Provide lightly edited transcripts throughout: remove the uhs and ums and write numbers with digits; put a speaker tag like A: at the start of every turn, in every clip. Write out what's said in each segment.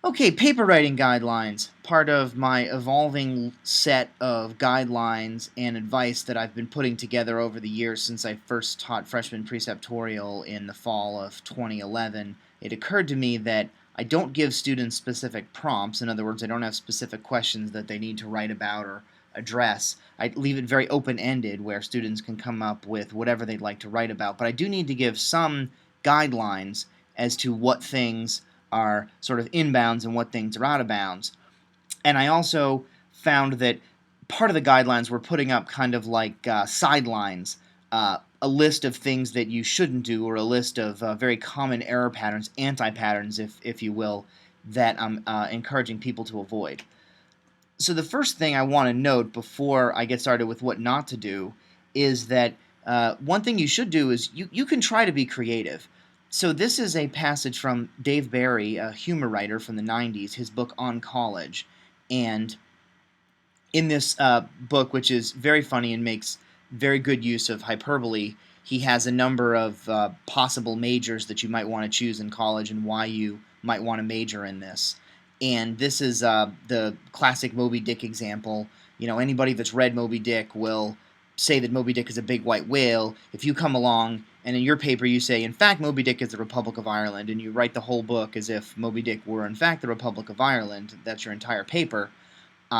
A: Okay, paper writing guidelines, part of my evolving set of guidelines and advice that I've been putting together over the years since I first taught freshman preceptorial in the fall of 2011. It occurred to me that I don't give students specific prompts. In other words, I don't have specific questions that they need to write about or address. I leave it very open-ended where students can come up with whatever they'd like to write about, but I do need to give some guidelines as to what things are sort of inbounds and what things are out of bounds. And I also found that part of the guidelines were putting up kind of like sidelines, a list of things that you shouldn't do, or a list of very common error patterns, anti-patterns, if you will, that I'm encouraging people to avoid. So the first thing I want to note before I get started with what not to do is that one thing you should do is you can try to be creative. So this is a passage from Dave Barry, a humor writer from the 90s, his book On College. And in this book, which is very funny and makes very good use of hyperbole, he has a number of possible majors that you might want to choose in college and why you might want to major in this. And this is the classic Moby Dick example. You know, anybody that's read Moby Dick will say that Moby Dick is a big white whale. If you come along and in your paper you say, in fact, Moby Dick is the Republic of Ireland, and you write the whole book as if Moby Dick were in fact the Republic of Ireland, that's your entire paper,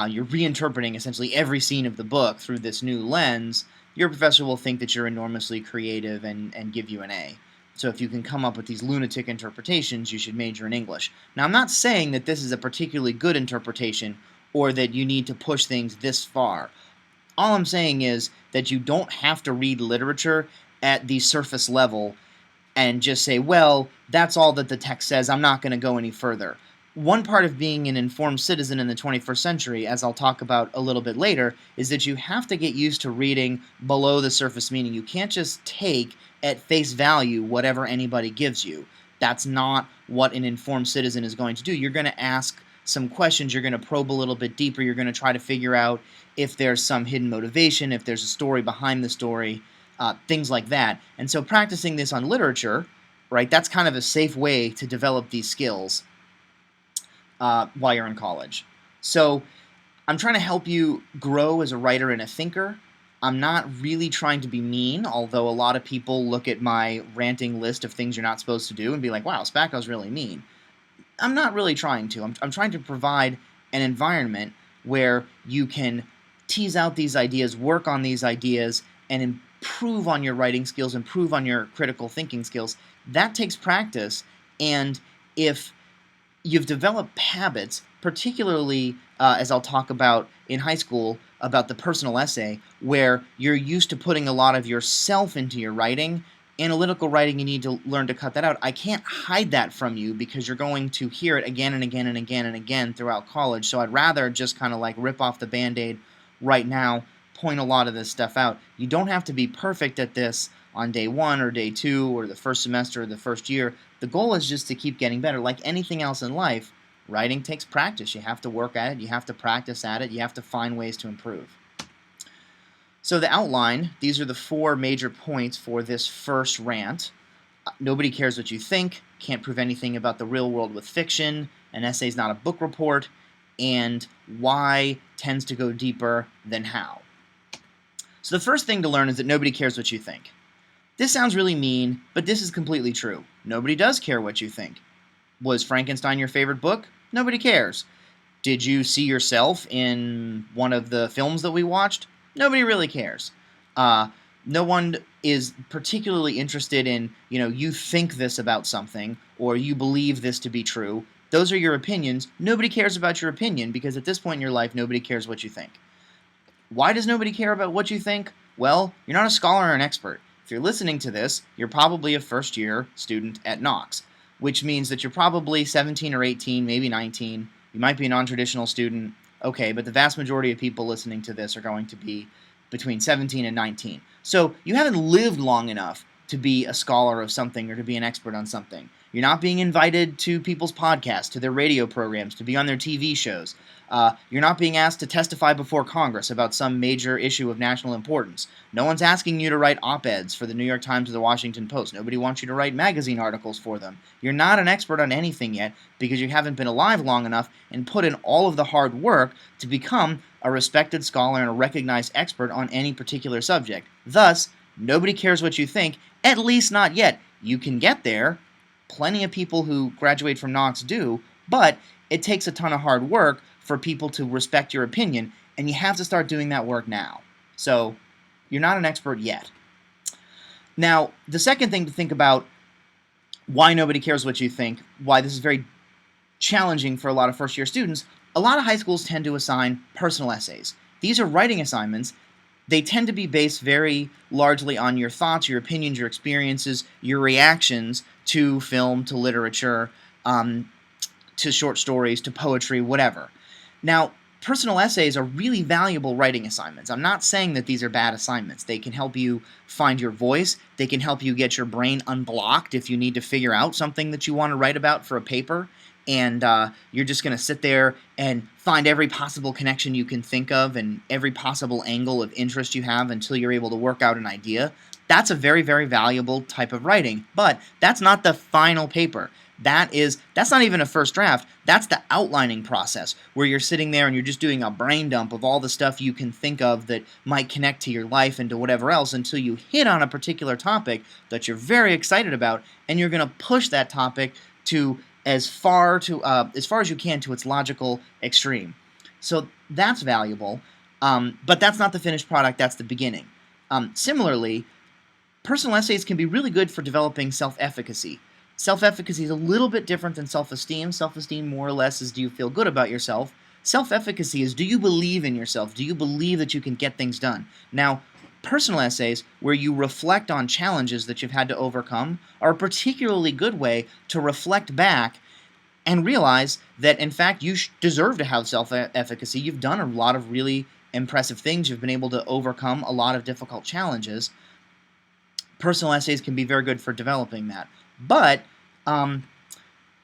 A: you're reinterpreting essentially every scene of the book through this new lens, your professor will think that you're enormously creative and give you an A. So if you can come up with these lunatic interpretations, you should major in English. Now, I'm not saying that this is a particularly good interpretation or that you need to push things this far. All I'm saying is that you don't have to read literature at the surface level and just say, well, that's all that the text says, I'm not going to go any further. One part of being an informed citizen in the 21st century, as I'll talk about a little bit later, is that you have to get used to reading below the surface meaning. You can't just take at face value whatever anybody gives you. That's not what an informed citizen is going to do. You're going to ask some questions, you're going to probe a little bit deeper, you're going to try to figure out if there's some hidden motivation, if there's a story behind the story, things like that. And so practicing this on literature, right, that's kind of a safe way to develop these skills while you're in college. So I'm trying to help you grow as a writer and a thinker. I'm not really trying to be mean, although a lot of people look at my ranting list of things you're not supposed to do and be like, wow, Spacco's really mean. I'm not really trying to. I'm trying to provide an environment where you can tease out these ideas, work on these ideas, and improve on your writing skills, improve on your critical thinking skills. That takes practice, and if you've developed habits, particularly as I'll talk about in high school, about the personal essay, where you're used to putting a lot of yourself into your writing. Analytical writing, you need to learn to cut that out. I can't hide that from you because you're going to hear it again and again and again and again throughout college, so I'd rather just kind of like rip off the Band-Aid right now, point a lot of this stuff out. You don't have to be perfect at this on day one or day two or the first semester or the first year. The goal is just to keep getting better. Like anything else in life, writing takes practice. You have to work at it, you have to practice at it, you have to find ways to improve. So the outline, these are the 4 major points for this first rant. Nobody cares what you think, can't prove anything about the real world with fiction, an essay is not a book report, and why tends to go deeper than how. So the first thing to learn is that nobody cares what you think. This sounds really mean, but this is completely true. Nobody does care what you think. Was Frankenstein your favorite book? Nobody cares. Did you see yourself in one of the films that we watched? Nobody really cares. No one is particularly interested in, you think this about something, or you believe this to be true. Those are your opinions. Nobody cares about your opinion, because at this point in your life, nobody cares what you think. Why does nobody care about what you think? Well, you're not a scholar or an expert. If you're listening to this, you're probably a first-year student at Knox, which means that you're probably 17 or 18, maybe 19. You might be a non-traditional student. Okay, but the vast majority of people listening to this are going to be between 17 and 19. So you haven't lived long enough to be a scholar of something or to be an expert on something. You're not being invited to people's podcasts, to their radio programs, to be on their TV shows. You're not being asked to testify before Congress about some major issue of national importance. No one's asking you to write op-eds for the New York Times or the Washington Post. Nobody wants you to write magazine articles for them. You're not an expert on anything yet because you haven't been alive long enough and put in all of the hard work to become a respected scholar and a recognized expert on any particular subject. Thus, nobody cares what you think, at least not yet. You can get there. Plenty of people who graduate from Knox do, but it takes a ton of hard work for people to respect your opinion, and you have to start doing that work now. So, you're not an expert yet. Now, the second thing to think about why nobody cares what you think, why this is very challenging for a lot of first-year students, a lot of high schools tend to assign personal essays. These are writing assignments. They tend to be based very largely on your thoughts, your opinions, your experiences, your reactions to film, to literature, to short stories, to poetry, whatever. Now, personal essays are really valuable writing assignments. I'm not saying that these are bad assignments. They can help you find your voice. They can help you get your brain unblocked if you need to figure out something that you want to write about for a paper, and you're just going to sit there and find every possible connection you can think of and every possible angle of interest you have until you're able to work out an idea. That's a very, very valuable type of writing, but that's not the final paper. That's not even a first draft. That's the outlining process where you're sitting there and you're just doing a brain dump of all the stuff you can think of that might connect to your life and to whatever else until you hit on a particular topic that you're very excited about, and you're going to push that topic to as far as you can to its logical extreme. So that's valuable, but that's not the finished product. That's the beginning. Similarly, personal essays can be really good for developing self-efficacy. Self-efficacy is a little bit different than self-esteem. Self-esteem more or less is, do you feel good about yourself? Self-efficacy is, do you believe in yourself? Do you believe that you can get things done? Now, personal essays where you reflect on challenges that you've had to overcome are a particularly good way to reflect back and realize that, in fact, you deserve to have self-efficacy. You've done a lot of really impressive things. You've been able to overcome a lot of difficult challenges. Personal essays can be very good for developing that. But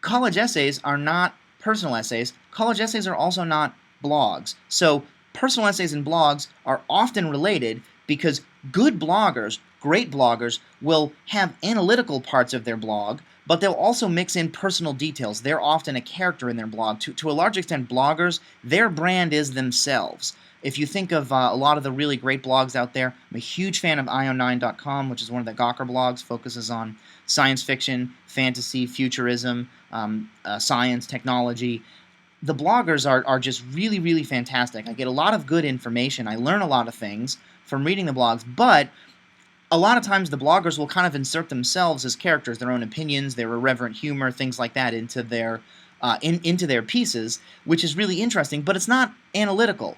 A: college essays are not personal essays. College essays are also not blogs. So personal essays and blogs are often related because good bloggers, great bloggers, will have analytical parts of their blog, but they'll also mix in personal details. They're often a character in their blog. To a large extent, bloggers, their brand is themselves. If you think of a lot of the really great blogs out there, I'm a huge fan of io9.com, which is one of the Gawker blogs, focuses on science fiction, fantasy, futurism, science, technology. The bloggers are just really, really fantastic. I get a lot of good information. I learn a lot of things from reading the blogs, but a lot of times the bloggers will kind of insert themselves as characters, their own opinions, their irreverent humor, things like that into their pieces, which is really interesting, but it's not analytical.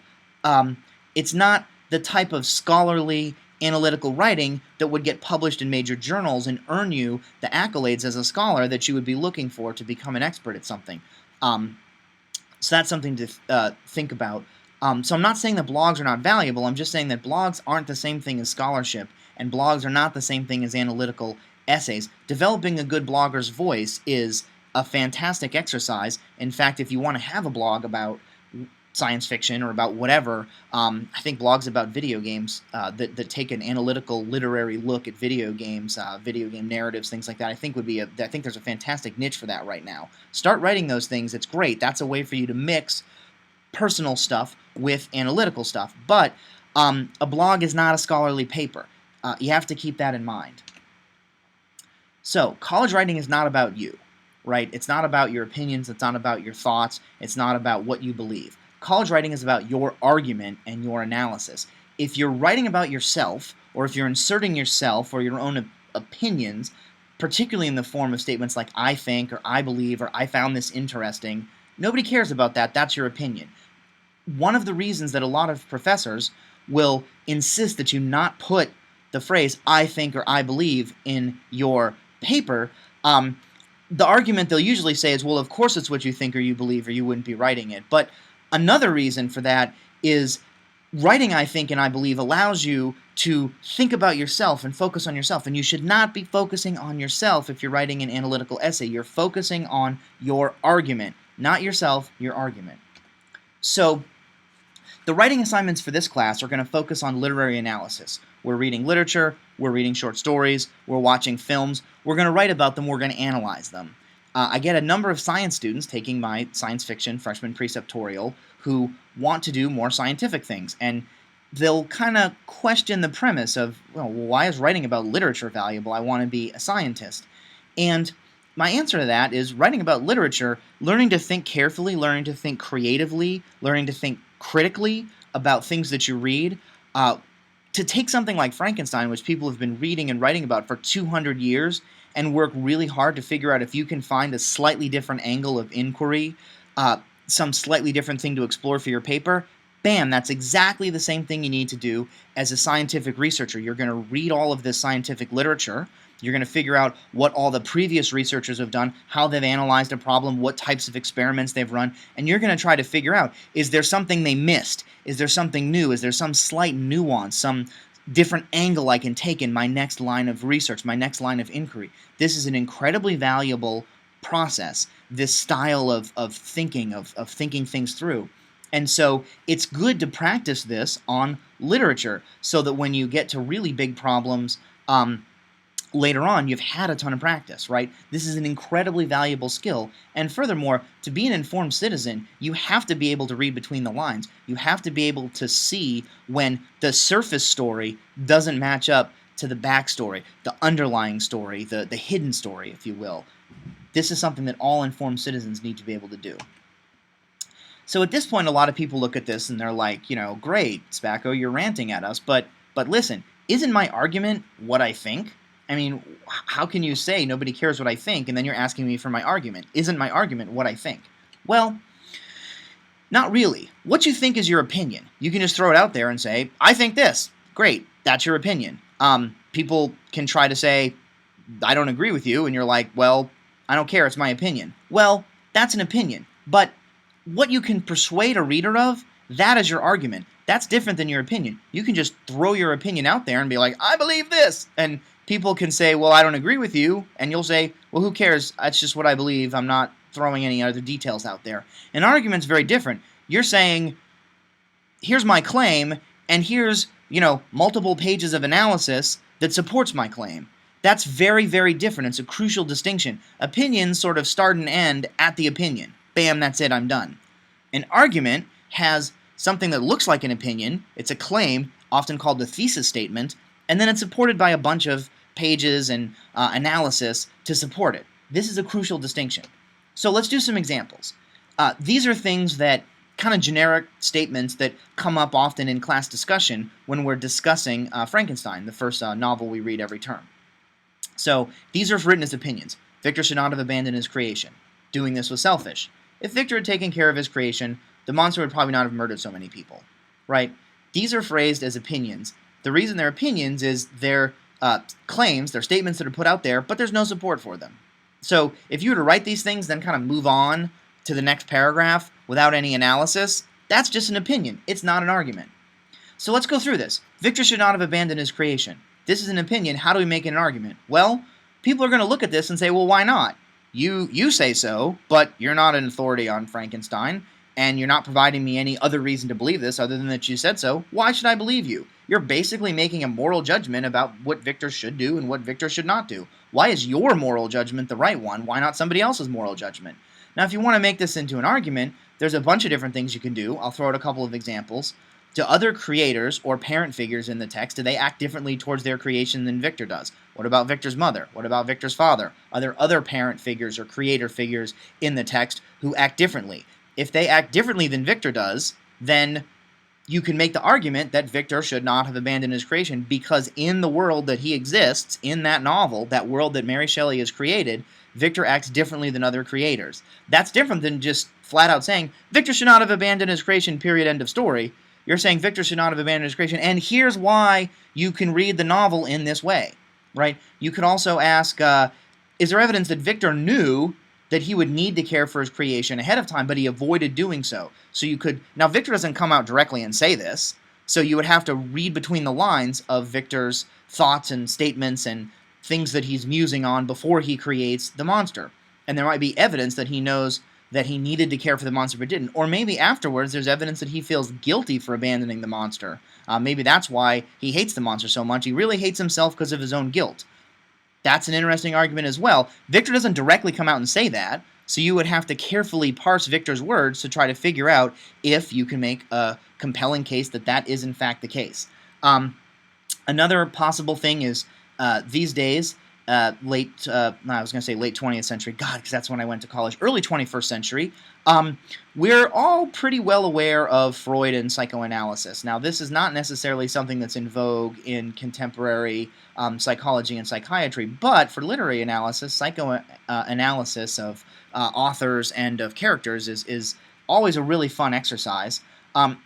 A: It's not the type of scholarly, analytical writing that would get published in major journals and earn you the accolades as a scholar that you would be looking for to become an expert at something. So that's something to think about. So I'm not saying that blogs are not valuable. I'm just saying that blogs aren't the same thing as scholarship, and blogs are not the same thing as analytical essays. Developing a good blogger's voice is a fantastic exercise. In fact, if you want to have a blog about science fiction or about whatever, I think blogs about video games that take an analytical, literary look at video games, video game narratives, things like that, I think there's a fantastic niche for that right now. Start writing those things. It's great. That's a way for you to mix personal stuff with analytical stuff. But a blog is not a scholarly paper. You have to keep that in mind. So, college writing is not about you, right? It's not about your opinions. It's not about your thoughts. It's not about what you believe. College writing is about your argument and your analysis. If you're writing about yourself, or if you're inserting yourself or your own opinions, particularly in the form of statements like I think, or I believe, or I found this interesting, nobody cares about that. That's your opinion. One of the reasons that a lot of professors will insist that you not put the phrase I think or I believe in your paper, the argument they'll usually say is, well, of course it's what you think or you believe or you wouldn't be writing it. But another reason for that is writing, I think, and I believe, allows you to think about yourself and focus on yourself. And you should not be focusing on yourself if you're writing an analytical essay. You're focusing on your argument, not yourself, your argument. So the writing assignments for this class are going to focus on literary analysis. We're reading literature, we're reading short stories, we're watching films. We're going to write about them, we're going to analyze them. I get a number of science students taking my science fiction freshman preceptorial who want to do more scientific things, and they'll kind of question the premise of, well, why is writing about literature valuable? I want to be a scientist. And my answer to that is writing about literature, learning to think carefully, learning to think creatively, learning to think critically about things that you read. To take something like Frankenstein, which people have been reading and writing about for 200 years, and work really hard to figure out if you can find a slightly different angle of inquiry, some slightly different thing to explore for your paper, bam, that's exactly the same thing you need to do as a scientific researcher. You're going to read all of this scientific literature. You're going to figure out what all the previous researchers have done, how they've analyzed a problem, what types of experiments they've run, and you're going to try to figure out, is there something they missed? Is there something new? Is there some slight nuance, some different angle I can take in my next line of research, my next line of inquiry? This is an incredibly valuable process, this style of thinking, of thinking things through. And so it's good to practice this on literature so that when you get to really big problems later on, you've had a ton of practice, right? This is an incredibly valuable skill. And furthermore, to be an informed citizen, you have to be able to read between the lines. You have to be able to see when the surface story doesn't match up to the backstory, the underlying story, the hidden story, if you will. This is something that all informed citizens need to be able to do. So at this point, a lot of people look at this and they're like, great, Spacco, you're ranting at us, but listen, isn't my argument what I think? I mean, how can you say nobody cares what I think, and then you're asking me for my argument? Isn't my argument what I think? Well, not really. What you think is your opinion. You can just throw it out there and say, I think this. Great, that's your opinion. People can try to say, I don't agree with you, and you're like, well, I don't care, it's my opinion. Well, that's an opinion, but what you can persuade a reader of, that is your argument. That's different than your opinion. You can just throw your opinion out there and be like, I believe this, and people can say, well, I don't agree with you, and you'll say, well, who cares? That's just what I believe. I'm not throwing any other details out there. An argument's very different. You're saying, here's my claim, and here's, multiple pages of analysis that supports my claim. That's very, very different. It's a crucial distinction. Opinions sort of start and end at the opinion. Bam, that's it, I'm done. An argument has something that looks like an opinion. It's a claim, often called the thesis statement, and then it's supported by a bunch of pages and analysis to support it. This is a crucial distinction. So let's do some examples. These are things that kind of generic statements that come up often in class discussion when we're discussing Frankenstein, the first novel we read every term. So these are written as opinions. Victor should not have abandoned his creation. Doing this was selfish. If Victor had taken care of his creation, the monster would probably not have murdered so many people, right? These are phrased as opinions. The reason they're opinions is they're claims, they're statements that are put out there, but there's no support for them. So if you were to write these things, then kind of move on to the next paragraph without any analysis, that's just an opinion. It's not an argument. So let's go through this. Victor should not have abandoned his creation. This is an opinion. How do we make it an argument? Well, people are going to look at this and say, well, why not? You say so, but you're not an authority on Frankenstein, and you're not providing me any other reason to believe this other than that you said so. Why should I believe you? You're basically making a moral judgment about what Victor should do and what Victor should not do. Why is your moral judgment the right one? Why not somebody else's moral judgment? Now, if you want to make this into an argument, there's a bunch of different things you can do. I'll throw out a couple of examples. Do other creators or parent figures in the text, do they act differently towards their creation than Victor does? What about Victor's mother? What about Victor's father? Are there other parent figures or creator figures in the text who act differently? If they act differently than Victor does, then you can make the argument that Victor should not have abandoned his creation because in the world that he exists, in that novel, that world that Mary Shelley has created, Victor acts differently than other creators. That's different than just flat out saying, Victor should not have abandoned his creation, period, end of story. You're saying Victor should not have abandoned his creation, and here's why you can read the novel in this way, right? You could also ask, is there evidence that Victor knew that he would need to care for his creation ahead of time, but he avoided doing so? So you could, now Victor doesn't come out directly and say this, So you would have to read between the lines of Victor's thoughts and statements and things that he's musing on before he creates the monster. And there might be evidence that he knows that he needed to care for the monster but didn't. Or maybe afterwards there's evidence that he feels guilty for abandoning the monster. Maybe that's why he hates the monster so much. He really hates himself because of his own guilt. That's an interesting argument as well. Victor doesn't directly come out and say that, so you would have to carefully parse Victor's words to try to figure out if you can make a compelling case that that is in fact the case. Another possible thing is these days, late 20th century, God, because that's when I went to college, early 21st century, we're all pretty well aware of Freud and psychoanalysis. Now, this is not necessarily something that's in vogue in contemporary psychology and psychiatry, but for literary analysis, psychoanalysis of authors and of characters is always a really fun exercise.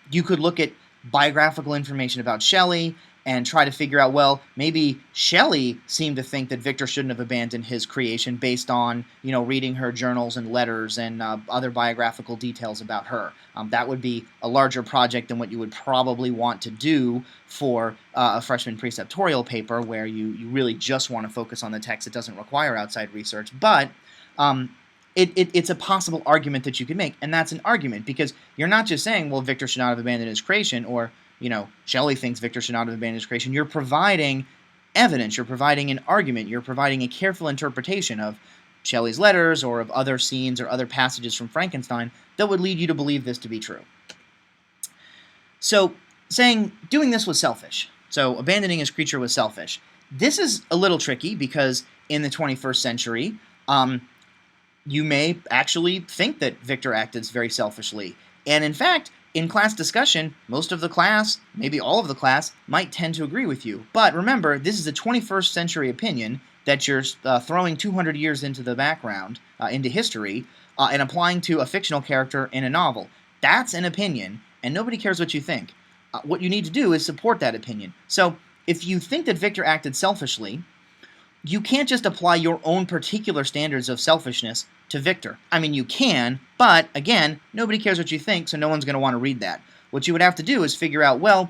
A: You could look at biographical information about Shelley and try to figure out, well, maybe Shelley seemed to think that Victor shouldn't have abandoned his creation based on, reading her journals and letters and other biographical details about her. That would be a larger project than what you would probably want to do for a freshman preceptorial paper where you really just want to focus on the text. It doesn't require outside research, but it's a possible argument that you could make, and that's an argument because you're not just saying, well, Victor should not have abandoned his creation, or Shelley thinks Victor should not have abandoned his creation. You're providing evidence. You're providing an argument. You're providing a careful interpretation of Shelley's letters or of other scenes or other passages from Frankenstein that would lead you to believe this to be true. So doing this was selfish. So abandoning his creature was selfish. This is a little tricky because in the 21st century, you may actually think that Victor acted very selfishly. And in fact, in class discussion, most of the class, maybe all of the class, might tend to agree with you. But remember, this is a 21st century opinion that you're throwing 200 years into the background, into history, and applying to a fictional character in a novel. That's an opinion, and nobody cares what you think. What you need to do is support that opinion. So if you think that Victor acted selfishly, you can't just apply your own particular standards of selfishness to Victor. I mean, you can, but again, nobody cares what you think, so no one's going to want to read that. What you would have to do is figure out, well,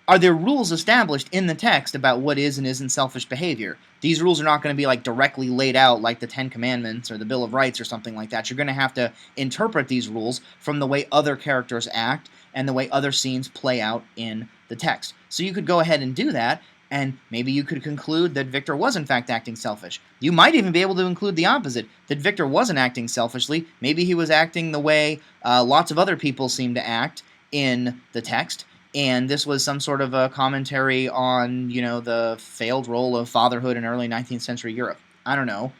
A: are there rules established in the text about what is and isn't selfish behavior? These rules are not going to be directly laid out like the Ten Commandments or the Bill of Rights or something like that. You're going to have to interpret these rules from the way other characters act and the way other scenes play out in the text. So you could go ahead and do that, and maybe you could conclude that Victor was in fact acting selfish. You might even be able to include the opposite, that Victor wasn't acting selfishly. Maybe he was acting the way lots of other people seem to act in the text, and this was some sort of a commentary on, the failed role of fatherhood in early 19th century Europe. I don't know.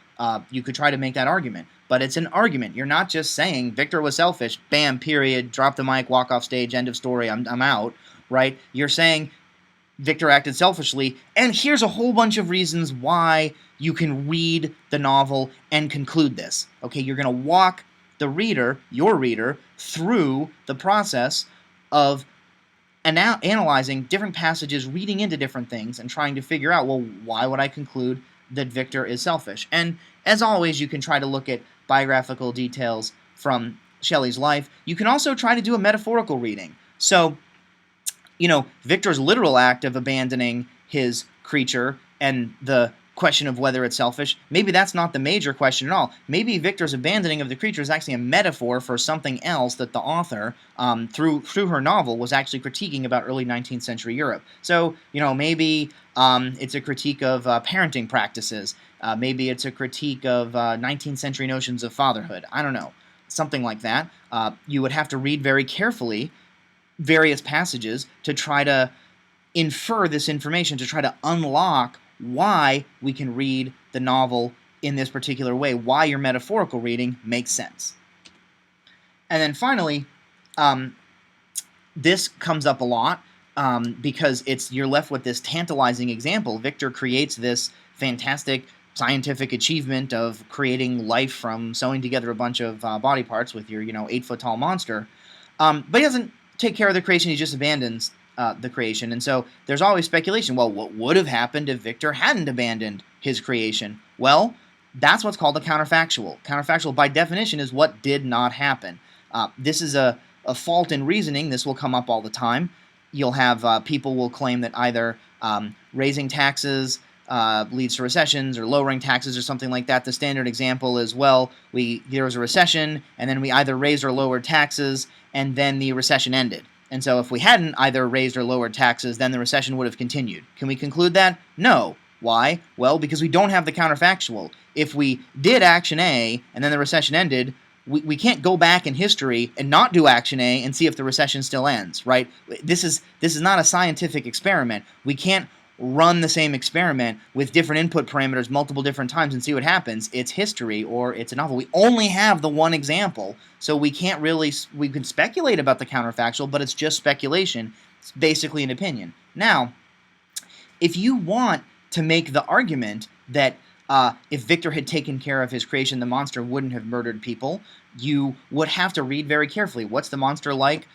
A: You could try to make that argument, but it's an argument. You're not just saying Victor was selfish, bam, period, drop the mic, walk off stage, end of story, I'm out, right? You're saying Victor acted selfishly, and here's a whole bunch of reasons why you can read the novel and conclude this. Okay, you're going to walk the reader, your reader, through the process of analyzing different passages, reading into different things, and trying to figure out, well, why would I conclude that Victor is selfish? And as always, you can try to look at biographical details from Shelley's life. You can also try to do a metaphorical reading. So, Victor's literal act of abandoning his creature and the question of whether it's selfish, maybe that's not the major question at all. Maybe Victor's abandoning of the creature is actually a metaphor for something else that the author, through her novel, was actually critiquing about early 19th century Europe. So, maybe it's a critique of parenting practices. Maybe it's a critique of 19th century notions of fatherhood. I don't know. Something like that. You would have to read very carefully various passages to try to infer this information, to try to unlock why we can read the novel in this particular way, why your metaphorical reading makes sense. And then finally, this comes up a lot because you're left with this tantalizing example. Victor creates this fantastic scientific achievement of creating life from sewing together a bunch of body parts with your 8-foot-tall monster, but he doesn't take care of the creation. He just abandons the creation. And so there's always speculation. Well, what would have happened if Victor hadn't abandoned his creation? Well, that's what's called a counterfactual. Counterfactual, by definition, is what did not happen. This is a fault in reasoning. This will come up all the time. you'll have people will claim that either raising taxes leads to recessions, or lowering taxes or something like that. The standard example is, well, there was a recession, and then we either raised or lowered taxes, and then the recession ended. And so if we hadn't either raised or lowered taxes, then the recession would have continued. Can we conclude that? No. Why? Well, because we don't have the counterfactual. If we did action A and then the recession ended, we can't go back in history and not do action A and see if the recession still ends, right? This is not a scientific experiment. We can't run the same experiment with different input parameters multiple different times and see what happens. It's history, or it's a novel. We only have the one example, so we can't really, we can speculate about the counterfactual, but it's just speculation. It's basically an opinion. Now, if you want to make the argument that if Victor had taken care of his creation, the monster wouldn't have murdered people, you would have to read very carefully. What's the monster like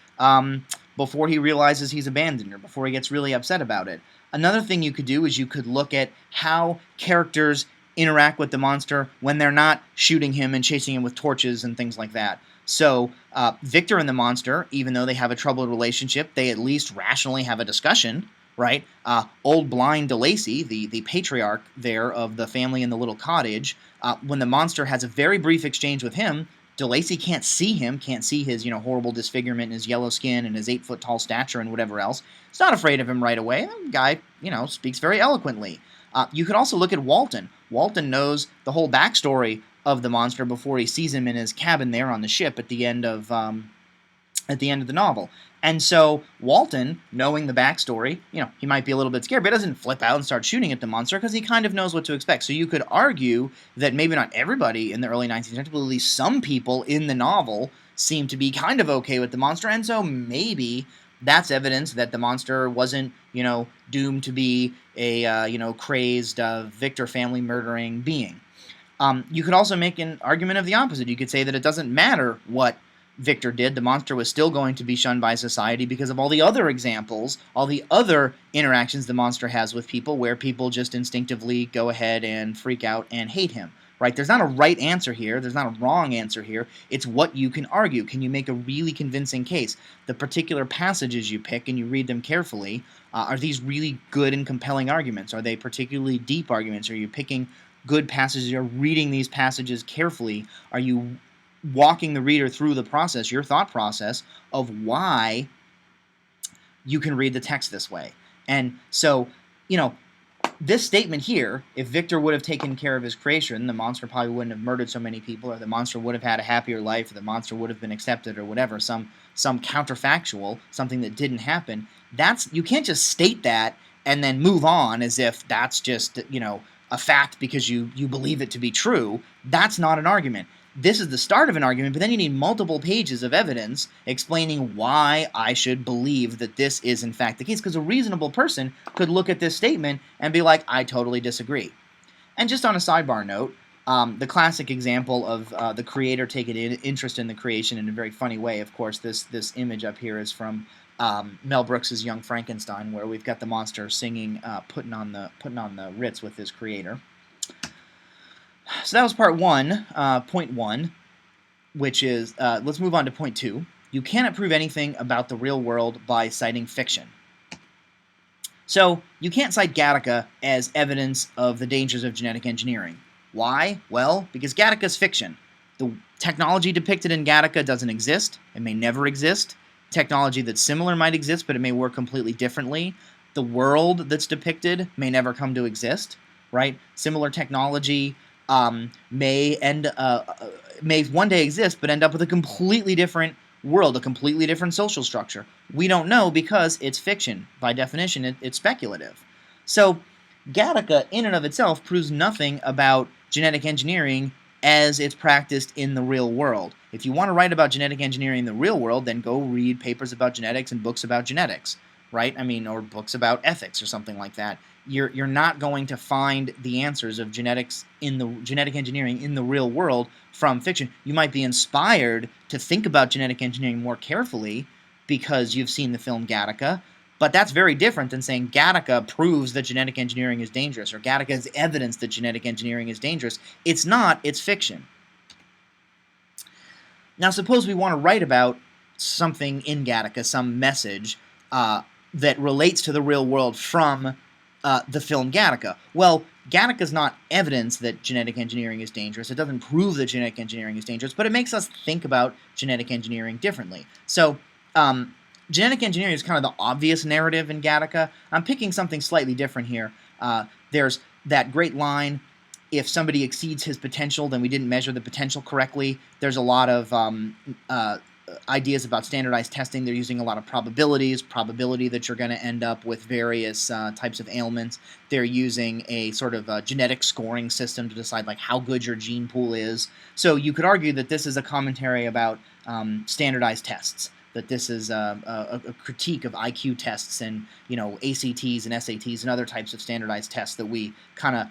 A: before he realizes he's abandoned, or before he gets really upset about it? Another thing you could do is you could look at how characters interact with the monster when they're not shooting him and chasing him with torches and things like that. So Victor and the monster, even though they have a troubled relationship, they at least rationally have a discussion, right? Old blind DeLacy, the patriarch there of the family in the little cottage, when the monster has a very brief exchange with him, DeLacy can't see him, can't see his horrible disfigurement and his yellow skin and his 8-foot-tall stature and whatever else. He's not afraid of him right away. The guy, speaks very eloquently. You could also look at Walton. Walton knows the whole backstory of the monster before he sees him in his cabin there on the ship at the end of the novel. And so Walton, knowing the backstory, he might be a little bit scared, but he doesn't flip out and start shooting at the monster because he kind of knows what to expect. So you could argue that maybe not everybody in the early 19th century, but at least some people in the novel seem to be kind of okay with the monster, and so maybe that's evidence that the monster wasn't, doomed to be a, crazed Victor family murdering being. You could also make an argument of the opposite. You could say that it doesn't matter what Victor did. The monster was still going to be shunned by society because of all the other examples, all the other interactions the monster has with people where people just instinctively go ahead and freak out and hate him, right? There's not a right answer here. There's not a wrong answer here. It's what you can argue. Can you make a really convincing case? The particular passages you pick and you read them carefully, are these really good and compelling arguments? Are they particularly deep arguments? Are you picking good passages? You're reading these passages carefully. Are you walking the reader through the process, your thought process, of why you can read the text this way? And so, this statement here, if Victor would have taken care of his creation, the monster probably wouldn't have murdered so many people, or the monster would have had a happier life, or the monster would have been accepted, or whatever, some counterfactual, something that didn't happen. You can't just state that and then move on as if that's just, a fact because you believe it to be true. That's not an argument. This is the start of an argument, but then you need multiple pages of evidence explaining why I should believe that this is in fact the case, because a reasonable person could look at this statement and be like, I totally disagree. And just on a sidebar note, the classic example of the creator taking interest in the creation in a very funny way, of course, this image up here is from Mel Brooks's Young Frankenstein, where we've got the monster singing, putting on the Ritz with his creator. So that was part one, point one, which is, let's move on to point two. You cannot prove anything about the real world by citing fiction. So you can't cite Gattaca as evidence of the dangers of genetic engineering. Why? Well, because Gattaca is fiction. The technology depicted in Gattaca doesn't exist. It may never exist. Technology that's similar might exist, but it may work completely differently. The world that's depicted may never come to exist, right? Similar technology may one day exist, but end up with a completely different world, a completely different social structure. We don't know because it's fiction. By definition, it's speculative. So Gattaca, in and of itself, proves nothing about genetic engineering as it's practiced in the real world. If you want to write about genetic engineering in the real world, then go read papers about genetics and books about genetics, right? Or books about ethics or something like that. You're not going to find the answers of genetic engineering in the real world from fiction. You might be inspired to think about genetic engineering more carefully because you've seen the film Gattaca, but that's very different than saying Gattaca proves that genetic engineering is dangerous, or Gattaca is evidence that genetic engineering is dangerous. It's not, it's fiction. Now suppose we want to write about something in Gattaca, some message, that relates to the real world from the film Gattaca. Well, Gattaca is not evidence that genetic engineering is dangerous. It doesn't prove that genetic engineering is dangerous, but it makes us think about genetic engineering differently. So, genetic engineering is kind of the obvious narrative in Gattaca. I'm picking something slightly different here. There's that great line, if somebody exceeds his potential, then we didn't measure the potential correctly. There's a lot of ideas about standardized testing. They're using a lot of probabilities, probability that you're going to end up with various types of ailments. They're using a sort of genetic scoring system to decide like how good your gene pool is. So you could argue that this is a commentary about standardized tests, that this is a critique of IQ tests and, you know, ACTs and SATs and other types of standardized tests that we kind of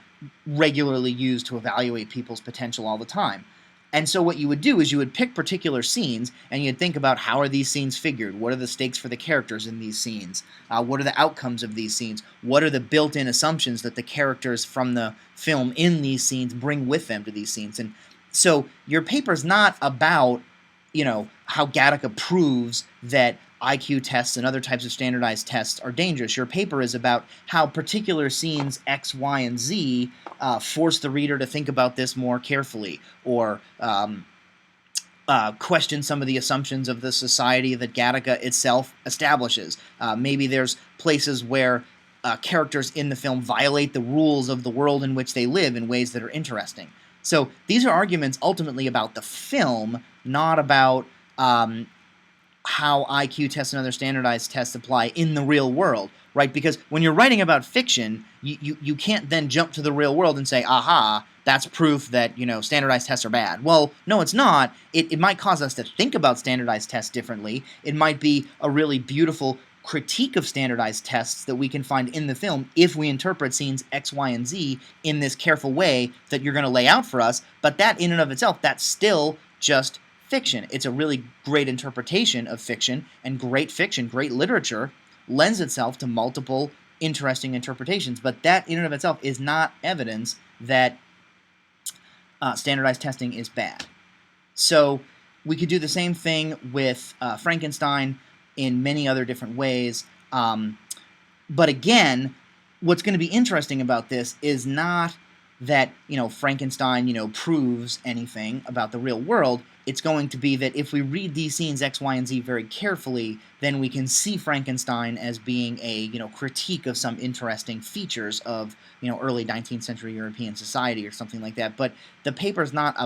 A: regularly use to evaluate people's potential all the time. And so what you would do is you would pick particular scenes and you'd think about how are these scenes figured? What are the stakes for the characters in these scenes? What are the outcomes of these scenes? What are the built-in assumptions that the characters from the film in these scenes bring with them to these scenes? And so your paper's not about, you know, how Gattaca proves that IQ tests and other types of standardized tests are dangerous. Your paper is about how particular scenes X, Y, and Z force the reader to think about this more carefully, or question some of the assumptions of the society that Gattaca itself establishes. Maybe there's places where characters in the film violate the rules of the world in which they live in ways that are interesting. So these are arguments ultimately about the film, not about how IQ tests and other standardized tests apply in the real world, right? Because when you're writing about fiction, you can't then jump to the real world and say, aha, that's proof that, you know, standardized tests are bad. Well, no, it's not. It might cause us to think about standardized tests differently. It might be a really beautiful critique of standardized tests that we can find in the film if we interpret scenes X, Y, and Z in this careful way that you're going to lay out for us. But that in and of itself, that's still just fiction. It's a really great interpretation of fiction, and great fiction, great literature, lends itself to multiple interesting interpretations. But that in and of itself is not evidence that standardized testing is bad. So we could do the same thing with Frankenstein in many other different ways. But again, what's going to be interesting about this is not that, you know, Frankenstein, you know, proves anything about the real world. It's going to be that if we read these scenes X, Y, and Z very carefully, then we can see Frankenstein as being a, you know, critique of some interesting features of, you know, early 19th century European society or something like that. But the paper's not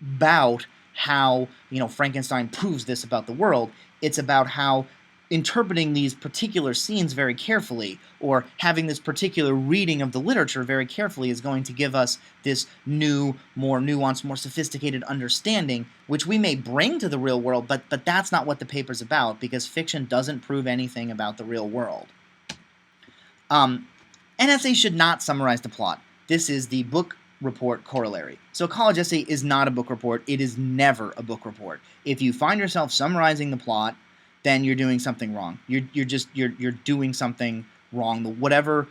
A: about how, you know, Frankenstein proves this about the world. It's about how interpreting these particular scenes very carefully, or having this particular reading of the literature very carefully, is going to give us this new, more nuanced, more sophisticated understanding, which we may bring to the real world, but that's not what the paper's about, because fiction doesn't prove anything about the real world. An essay should not summarize the plot. This is the book report corollary. So a college essay is not a book report. It is never a book report. If you find yourself summarizing the plot, then you're doing something wrong. You're doing something wrong. Whatever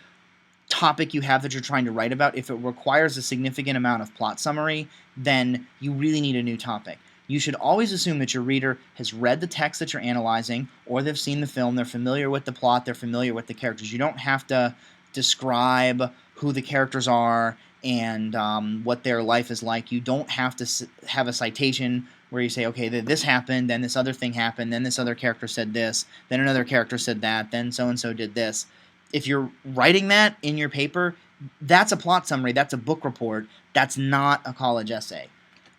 A: topic you have that you're trying to write about, if it requires a significant amount of plot summary, then you really need a new topic. You should always assume that your reader has read the text that you're analyzing, or they've seen the film, they're familiar with the plot, they're familiar with the characters. You don't have to describe who the characters are and what their life is like. You don't have to have a citation where you say, okay, this happened, then this other thing happened, then this other character said this, then another character said that, then so-and-so did this. If you're writing that in your paper, that's a plot summary, that's a book report, that's not a college essay.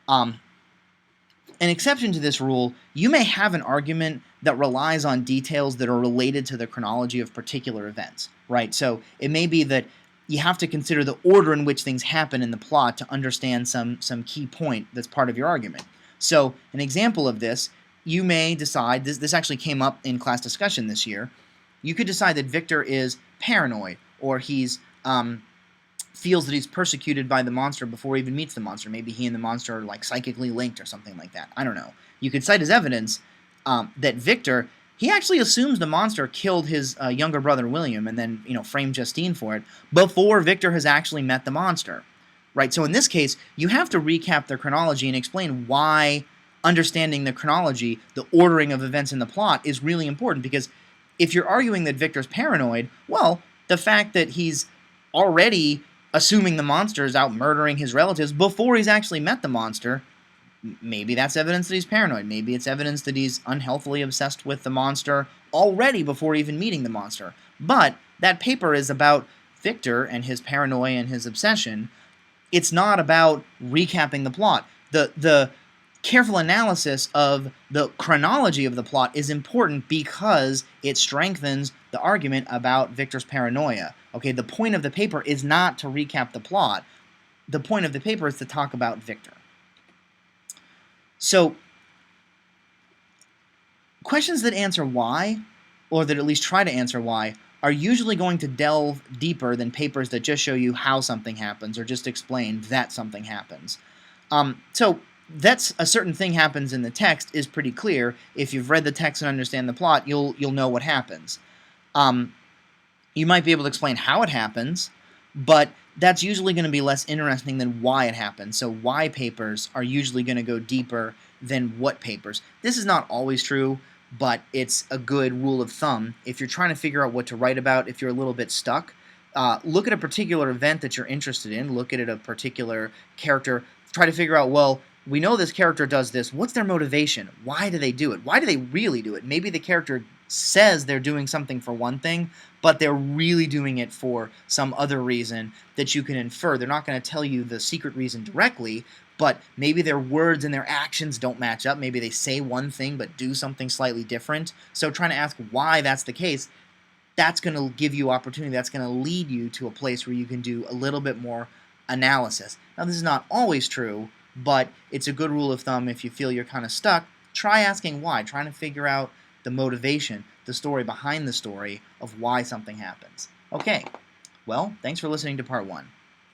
A: An exception to this rule, you may have an argument that relies on details that are related to the chronology of particular events, right? So it may be that you have to consider the order in which things happen in the plot to understand some key point that's part of your argument. So an example of this, you may decide, this actually came up in class discussion this year, you could decide that Victor is paranoid, or he's feels that he's persecuted by the monster before he even meets the monster. Maybe he and the monster are like psychically linked or something like that. I don't know. You could cite as evidence that Victor, he actually assumes the monster killed his younger brother William, and then, you know, framed Justine for it before Victor has actually met the monster. Right, so in this case, you have to recap the chronology and explain why understanding the chronology, the ordering of events in the plot, is really important, because if you're arguing that Victor's paranoid, well, the fact that he's already assuming the monster is out murdering his relatives before he's actually met the monster, maybe that's evidence that he's paranoid. Maybe it's evidence that he's unhealthily obsessed with the monster already before even meeting the monster. But that paper is about Victor and his paranoia and his obsession. It's not about recapping the plot. The careful analysis of the chronology of the plot is important because it strengthens the argument about Victor's paranoia. Okay, the point of the paper is not to recap the plot. The point of the paper is to talk about Victor. So, questions that answer why, or that at least try to answer why, are usually going to delve deeper than papers that just show you how something happens or just explain that something happens. So that's a certain thing happens in the text is pretty clear. If you've read the text and understand the plot, you'll know what happens. You might be able to explain how it happens, but that's usually going to be less interesting than why it happens. So why papers are usually going to go deeper than what papers. This is not always true, but it's a good rule of thumb. If you're trying to figure out what to write about, if you're a little bit stuck, look at a particular event that you're interested in, look at a particular character, try to figure out, well, we know this character does this. What's their motivation? Why do they do it? Why do they really do it? Maybe the character says they're doing something for one thing, but they're really doing it for some other reason that you can infer. They're not going to tell you the secret reason directly, but maybe their words and their actions don't match up. Maybe they say one thing but do something slightly different. So trying to ask why that's the case, that's going to give you opportunity. That's going to lead you to a place where you can do a little bit more analysis. Now, this is not always true, but it's a good rule of thumb. If you feel you're kind of stuck, try asking why, trying to figure out the motivation, the story behind the story of why something happens. Okay, well, thanks for listening to part 1.